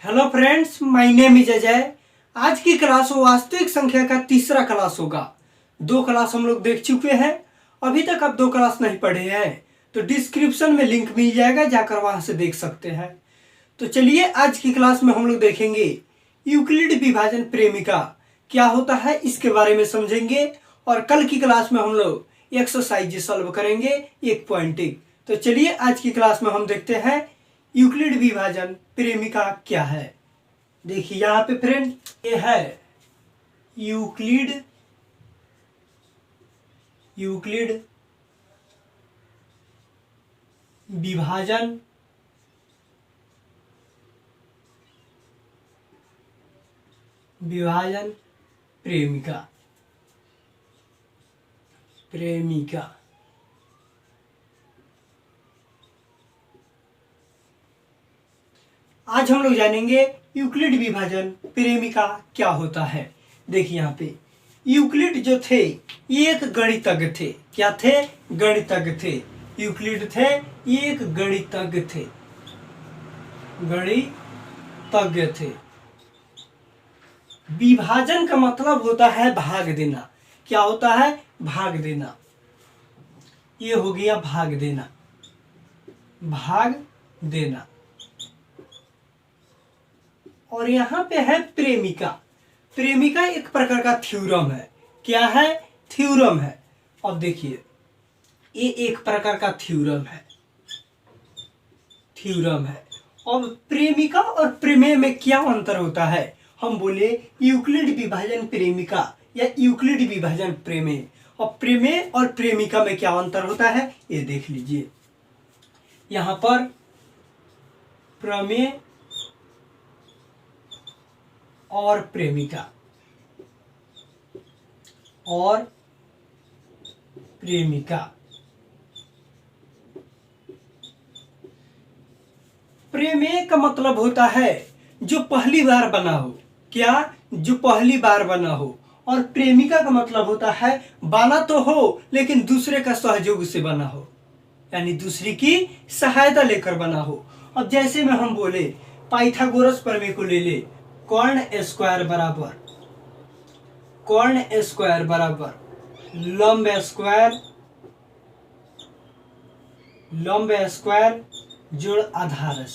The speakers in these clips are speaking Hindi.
Hello friends, my name is Ajay. आज की क्लास वास्तविक संख्या का तीसरा क्लास होगा। 2 क्लास हम लोग देख चुके हैं। अभी तक आप 2 क्लास नहीं पढ़े हैं तो डिस्क्रिप्शन में लिंक मिल जाएगा, जाकर वहां से देख सकते हैं। तो चलिए आज की क्लास में हम लोग देखेंगे यूक्लिड विभाजन प्रेमिका क्या होता है, इसके बारे में समझेंगे। और कल की क्लास में हम लोग एक्सरसाइज सॉल्व करेंगे एक पॉइंटिंग। तो चलिए आज की क्लास में हम देखते हैं यूक्लिड विभाजन प्रेमिका क्या है। देखिए यहाँ पे फ्रेंड, ये है यूक्लिड विभाजन प्रेमिका। आज हम लोग जानेंगे यूक्लिड विभाजन प्रेमिका क्या होता है। देखिए यहाँ पे यूक्लिड जो थे ये एक गणितज्ञ थे। क्या थे? गणितज्ञ थे। यूक्लिड थे ये एक गणितज्ञ थे। विभाजन का मतलब होता है भाग देना। क्या होता है? भाग देना। ये हो गया भाग देना। और यहाँ पे है प्रेमिका एक प्रकार का थ्योरम है। क्या है? थ्योरम है। अब देखिए ये एक प्रकार का थ्योरम है। अब प्रेमिका और प्रमेय में क्या अंतर होता है? हम बोले यूक्लिड विभाजन प्रेमिका या यूक्लिड विभाजन प्रमेय। और प्रमेय और प्रेमिका में क्या अंतर होता है ये देख लीजिए। यहाँ पर प्रमेय और प्रेमिका प्रमेय का मतलब होता है जो पहली बार बना हो। क्या? जो पहली बार बना हो। और प्रेमिका का मतलब होता है बना तो हो लेकिन दूसरे का सहयोग से बना हो, यानी दूसरी की सहायता लेकर बना हो। अब जैसे में हम बोले पाइथागोरस प्रमेय को ले ले, कर्ण स्क्वायर बराबर लंब स्क्वायर जोड़ आधार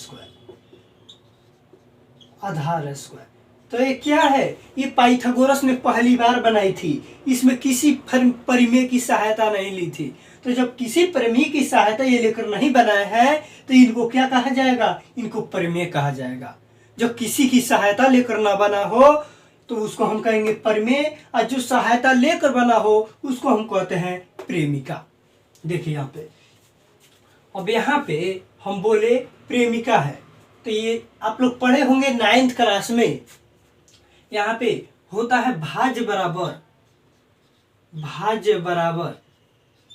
स्क्वायर। तो ये क्या है? ये पाइथागोरस ने पहली बार बनाई थी। इसमें किसी परिमेय की सहायता नहीं ली थी। तो जब किसी परिमेय की सहायता ये लेकर नहीं बनाया है तो इनको क्या कहा जाएगा? इनको परिमेय कहा जाएगा। जो किसी की सहायता लेकर ना बना हो तो उसको हम कहेंगे परिमेय, और जो सहायता लेकर बना हो उसको हम कहते हैं प्रेमिका। देखिए यहाँ पे, अब यहाँ पे हम बोले प्रेमिका है तो ये आप लोग पढ़े होंगे 9th क्लास में। यहाँ पे होता है भाज्य बराबर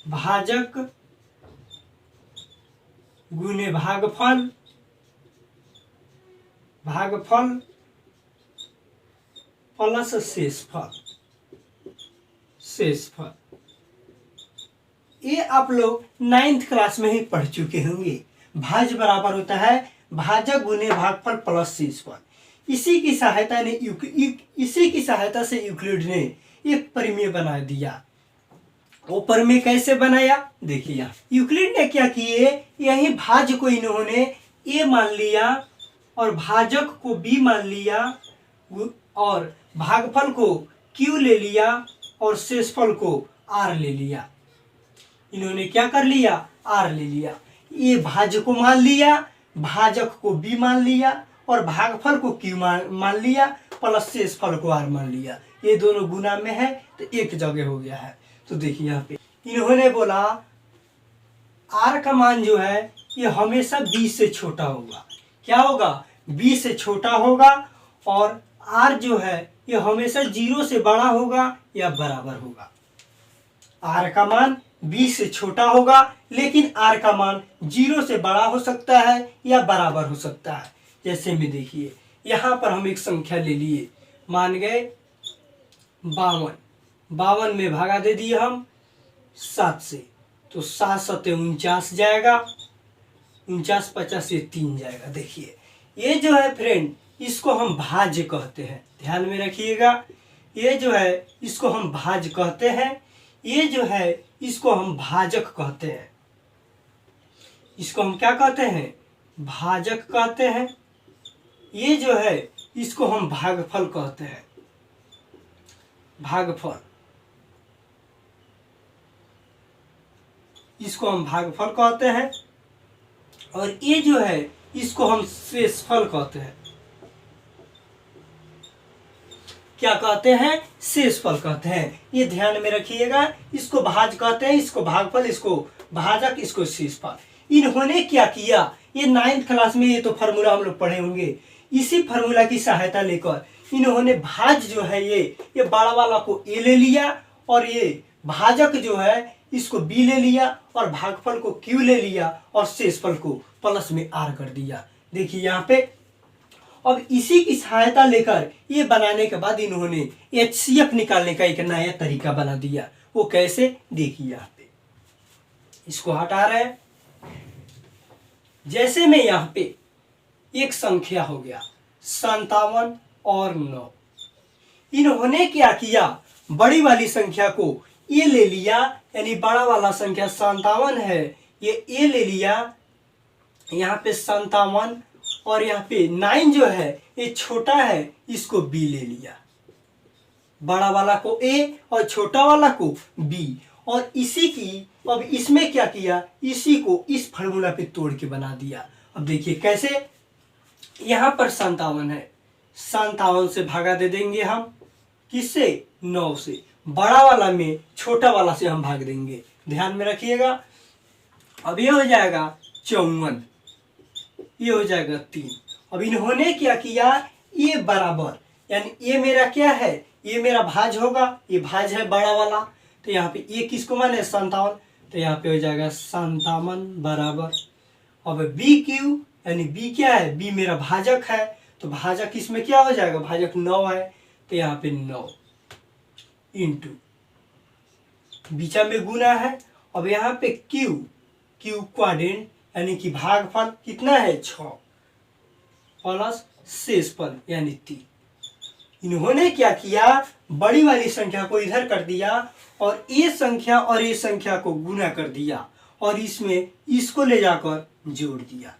भाजक गुने भागफल प्लस शेषफल। ये आप लोग 9th क्लास में ही पढ़ चुके होंगे। भाज्य बराबर होता है भाजक गुने भागफल प्लस शेषफल। इसी की सहायता से यूक्लिड ने एक परिमेय बना दिया। वो परिमेय कैसे बनाया? देखिए यहाँ यूक्लिड ने क्या किए, यही भाज्य को इन्होंने ए मान लिया और भाजक को बी मान लिया और भागफल को क्यू ले लिया और शेषफल को आर ले लिया। इन्होंने क्या कर लिया? आर ले लिया। ये भाज्य को मान लिया, भाजक को बी मान लिया और भागफल को क्यू मान लिया, प्लस शेषफल को आर मान लिया। ये दोनों गुना में है तो एक जगह हो गया है। तो देखिए यहाँ पे इन्होंने बोला आर का मान जो है ये हमेशा बी से छोटा होगा। क्या होगा? बी से छोटा होगा। और आर जो है ये हमेशा 0 से बड़ा होगा या बराबर होगा। आर का मान बी से छोटा होगा लेकिन आर का मान 0 से बड़ा हो सकता है या बराबर हो सकता है। जैसे में देखिए यहाँ पर हम एक संख्या ले लिए, मान गए 52 में भागा दे दिए हम 7 से, तो 7 सत्ते 49 जाएगा, 49 50 से 3 जाएगा। देखिए ये जो है फ्रेंड इसको हम भाज्य कहते हैं। ध्यान में रखिएगा, ये जो है इसको हम भाज्य कहते हैं, ये जो है इसको हम भाजक कहते हैं। इसको हम क्या कहते हैं? भाजक कहते हैं। ये जो है इसको हम भागफल कहते हैं, भागफल। इसको हम भागफल कहते हैं। और ये जो है इसको हम शेषफल कहते हैं। क्या कहते हैं? शेषफल कहते हैं। ये ध्यान में रखिएगा, इसको भाज कहते हैं, इसको भागफल, इसको भाजक, इसको शेषफल। इन्होंने क्या किया, ये 9th क्लास में ये तो फार्मूला हम लोग पढ़े होंगे, इसी फार्मूला की सहायता लेकर इन्होंने भाज जो है ये बड़ा वाला को ए ले लिया, और ये भाजक जो है इसको बी ले लिया, और भागफल को क्यू ले लिया, और शेषफल को प्लस में आर कर दिया। देखिए यहाँ पे अब इसी की सहायता लेकर ये बनाने के बाद इन्होंने HCF निकालने का एक नया तरीका बना दिया। वो कैसे? देखिए यहाँ पे इसको हटा रहे हैं। जैसे में यहाँ पे एक संख्या हो गया 57 और 9, इन्होंने क्या किया, बड़ी वाली संख्या को ये ले लिया, यानी बड़ा वाला संख्या 57 है, ये ए ले लिया, यहाँ पे 57, और यहाँ पे 9 जो है ये छोटा है, इसको बी ले लिया, बड़ा वाला को ए और छोटा वाला को बी। और इसी की अब इसमें क्या किया, इसी को इस फार्मूला पे तोड़ के बना दिया। अब देखिए कैसे, यहाँ पर 57 है, 57 से भागा दे देंगे हम, किससे? 9 से। बड़ा वाला में छोटा वाला से हम भाग देंगे। ध्यान में रखिएगा। अब ये हो जाएगा 54, ये हो जाएगा 3। अब इन्होंने क्या किया, ये बराबर, यानी ये मेरा क्या है, ये मेरा भाज होगा, ये भाज है बड़ा वाला, तो यहाँ पे ये किसको माने? 57, तो यहाँ पे हो जाएगा 57 बराबर। अब बी क्यू, यानी बी क्या है, बी मेरा भाजक है, तो भाजक इसमें क्या हो जाएगा, भाजक 9 है, तो यहाँ पे 9 इंटू बीचा में गुना है। अब यहाँ पे क्यू, क्यू क्वाड्रेंट, यानी कि भागफल कितना है 6, प्लस शेषफल यानी 3। इन्होंने क्या किया, बड़ी वाली संख्या को इधर कर दिया, और ये संख्या और ये संख्या को गुना कर दिया, और इसमें इसको ले जाकर जोड़ दिया।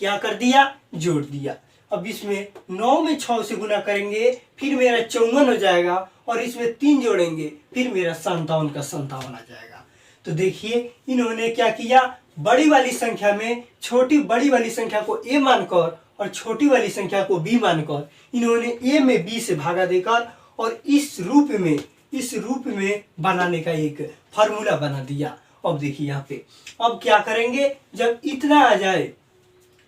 क्या कर दिया? जोड़ दिया। अब इसमें 9 में 6 से गुना करेंगे, फिर मेरा 54 हो जाएगा, और इसमें 3 जोड़ेंगे, फिर मेरा 57 का 57 आ जाएगा। तो देखिए इन्होंने क्या किया, बड़ी वाली संख्या में बड़ी वाली संख्या को ए मानकर और छोटी वाली संख्या को बी मानकर इन्होंने ए में बी से भागा देकर और इस रूप में बनाने का एक फार्मूला बना दिया। अब देखिए यहाँ पे अब क्या करेंगे, जब इतना आ जाए,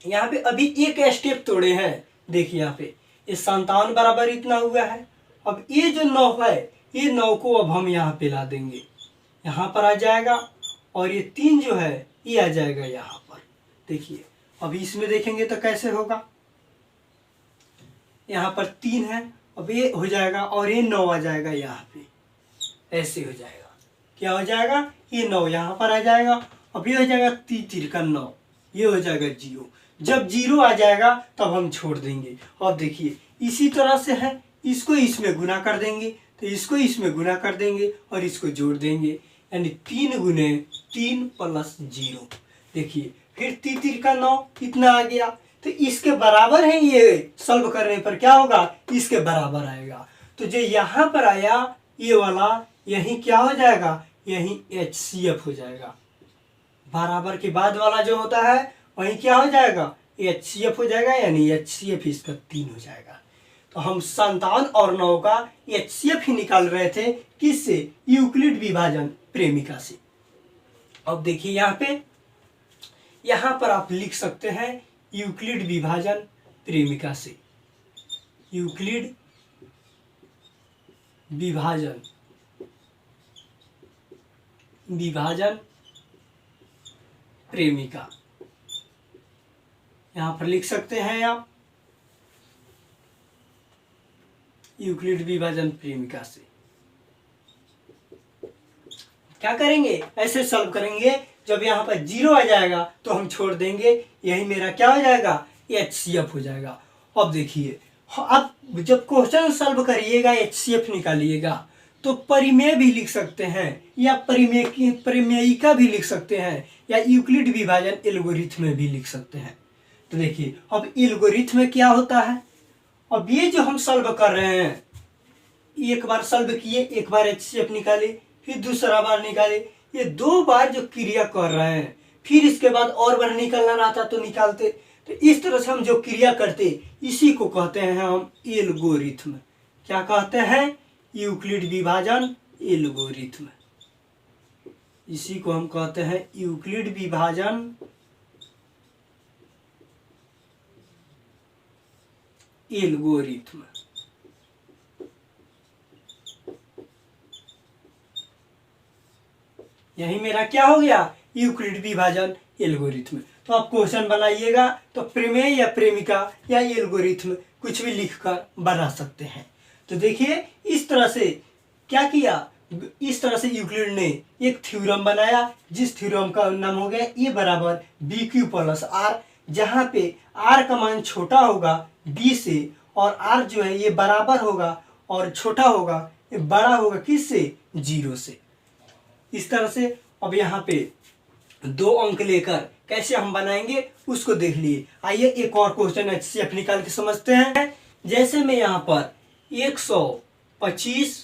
यहाँ पे अभी एक स्टेप तोड़े हैं। देखिए यहाँ पे ये 57 बराबर इतना हुआ है। अब ये जो 9 है, ये 9 को अब हम यहाँ पे ला देंगे, यहाँ पर आ जाएगा, और ये 3 जो है ये आ जाएगा यहाँ पर। देखिए अभी इसमें देखेंगे तो कैसे होगा, यहाँ पर 3 है, अब ये हो जाएगा, और ये 9 आ जाएगा यहाँ पे, ऐसे हो जाएगा। क्या हो जाएगा, ये 9 यहाँ पर आ जाएगा, अब ये हो जाएगा 3 का 9, ये हो जाएगा 0। जब 0 आ जाएगा तब हम छोड़ देंगे। अब देखिए इसी तरह से है, इसको इसमें गुना कर देंगे, तो इसको इसमें गुना कर देंगे और इसको जोड़ देंगे, यानी 3 गुने 3 प्लस 0। देखिए फिर 3 का 9 इतना आ गया, तो इसके बराबर है, ये सॉल्व करने पर क्या होगा, इसके बराबर आएगा। तो जो यहाँ पर आया ये वाला, यही क्या हो जाएगा, यही HCF हो जाएगा। बराबर के बाद वाला जो होता है वही क्या हो जाएगा, HCF हो जाएगा, यानी HCF इसका 3 हो जाएगा। तो हम 57 और 9 का HCF ही निकाल रहे थे, किससे, यूक्लिड विभाजन प्रेमिका से। अब देखिए यहाँ पर आप लिख सकते हैं यूक्लिड विभाजन प्रेमिका से, यूक्लिड विभाजन प्रेमिका, यहाँ पर लिख सकते हैं आप यूक्लिड विभाजन प्रेमिका से। क्या करेंगे, ऐसे सॉल्व करेंगे, जब यहाँ पर 0 आ जाएगा तो हम छोड़ देंगे, यही मेरा क्या हो जाएगा, HCF हो जाएगा। अब देखिए, अब जब क्वेश्चन सॉल्व करिएगा, HCF निकालिएगा, तो परिमेय भी लिख सकते हैं या परिमेयिका भी लिख सकते हैं या यूक्लिड विभाजन एल्गोरिथ्म भी लिख सकते हैं। तो देखिए, अब एल्गोरिथ्म में क्या होता है, अब ये जो हम सॉल्व कर रहे हैं, एक बार सॉल्व किए, एक बार HCF निकाले, फिर दूसरा बार निकाले, ये 2 बार जो क्रिया कर रहे हैं, फिर इसके बाद और बार निकालना रहता तो निकालते। तो इस तरह से हम जो क्रिया करते, इसी को कहते हैं हम एल्गोरिथ्म। क्या कहते हैं? यूक्लिड विभाजन एल्गोरिथ्म। इसी को हम कहते हैं यूक्लिड विभाजन एल्गोरिथ्म। यही मेरा क्या हो गया? यूक्लिड विभाजन एल्गोरिथ्म। तो आप क्वेश्चन बनाइएगा तो प्रमेय या प्रेमिका या एल्गोरिथ्म कुछ भी लिखकर बना सकते हैं। तो देखिए, इस तरह से क्या किया, इस तरह से यूक्लिड ने एक थ्योरम बनाया, जिस थ्योरम का नाम हो गया ए बराबर BQ प्लस आर, जहाँ पे आर का मान छोटा होगा बी से, और आर जो है ये बराबर होगा और छोटा होगा, ये बड़ा होगा किससे? 0 से। इस तरह से अब यहाँ पे 2 अंक लेकर कैसे हम बनाएंगे उसको देख लिए। आइए एक और क्वेश्चन HCF निकाल के समझते हैं। जैसे मैं यहाँ पर 125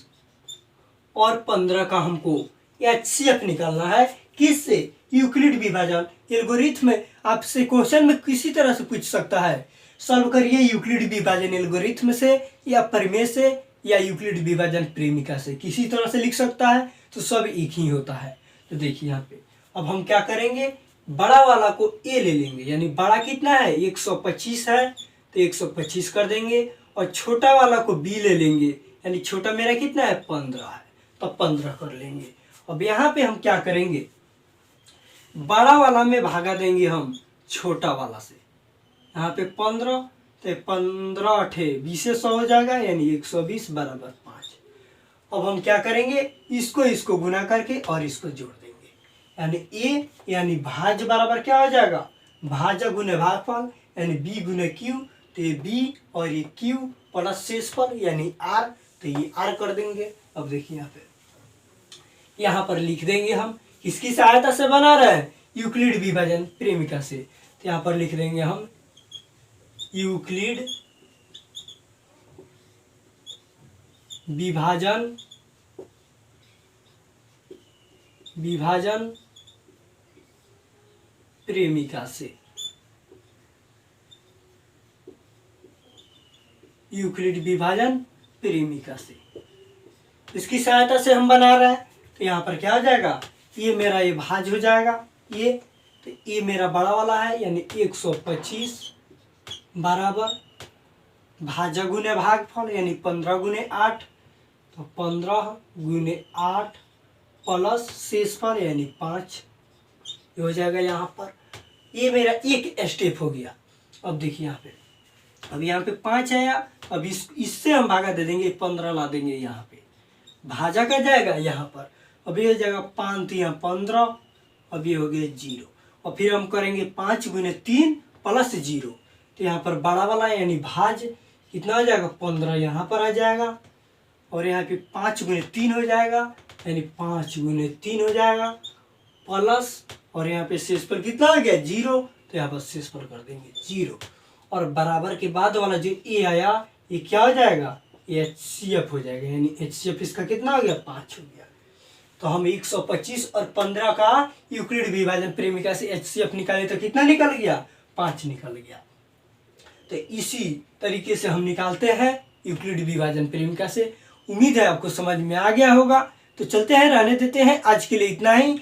और 15 का हमको HCF निकालना है, किससे? यूक्लिड विभाजन एल्गोरिथ्म में। आपसे क्वेश्चन में किसी तरह से पूछ सकता है, सॉल्व करिए यूक्लिड विभाजन एल्गोरिथ्म से या प्रमेय से या यूक्लिड विभाजन प्रेमिका से, किसी तरह से लिख सकता है। तो सब एक ही होता है। तो देखिए यहाँ पे अब हम क्या करेंगे, बड़ा वाला को ए ले लेंगे, यानी बड़ा कितना है? 125 है, तो 125 कर देंगे, और छोटा वाला को बी ले लेंगे, यानी छोटा मेरा कितना है? 15 है, तो 15 कर लेंगे। अब यहाँ पे हम क्या करेंगे, बड़ा वाला में भागा देंगे हम छोटा वाला से। यहाँ पे 15, तो 15 8 20 से 100 हो जाएगा, यानी 120 बराबर 5। अब हम क्या करेंगे, इसको गुना करके और इसको जोड़ देंगे, यानी ए यानी भाज्य बराबर क्या हो जाएगा? भाज्य गुने भागफल, यानी बी गुने क्यू, तो ये बी और ये क्यू प्लस शेषफल यानी आर, तो ये आर कर देंगे। अब देखिए यहाँ पर लिख देंगे हम, किसकी सहायता से बना रहे हैं? यूक्लिड विभाजन प्रेमिका से। तो यहाँ पर लिख देंगे हम यूक्लिड विभाजन प्रेमिका से, यूक्लिड विभाजन प्रेमिका से, इसकी सहायता से हम बना रहे हैं। तो यहाँ पर क्या हो जाएगा, ये मेरा ये भाज्य हो जाएगा, ये तो ये मेरा बड़ा वाला है, यानी 125 बराबर भाज्य गुने भागफल, यानी 15 गुने 8, तो 15 गुने 8 प्लस शेषफल यानी 5, ये हो जाएगा। यहाँ पर ये मेरा एक स्टेप हो गया। अब देखिए यहाँ पे, अब यहाँ पे 5 आया, अब इससे हम भागा दे देंगे, 15 ला देंगे, यहाँ पे भाजा का जाएगा यहाँ पर। अब ये हो जाएगा 5 तो यहाँ 15, अब ये हो गया 0, और फिर हम करेंगे 5 गुने 3 प्लस 0, तो यहाँ पर बड़ा वाला यानी भाज कितना हो जाएगा? 15 यहाँ पर आ जाएगा, और यहाँ पे 5 गुने 3 हो जाएगा, यानी 5 गुने 3 हो जाएगा प्लस, और यहाँ पे शेषफल कितना आ गया? 0, तो यहाँ पर शेषफल कर देंगे 0, और बराबर के बाद वाला जो ए आया ये क्या हो जाएगा? ये HCF हो जाएगा, यानी HCF इसका कितना हो गया? 5 हो गया। तो हम 125 और 15 का यूक्लिड विभाजन प्रेमिका से HCF निकाले तो कितना निकल गया? 5 निकल गया। तो इसी तरीके से हम निकालते हैं यूक्लिड विभाजन प्रेमिका से। उम्मीद है आपको समझ में आ गया होगा। तो चलते हैं, रहने देते हैं, आज के लिए इतना ही।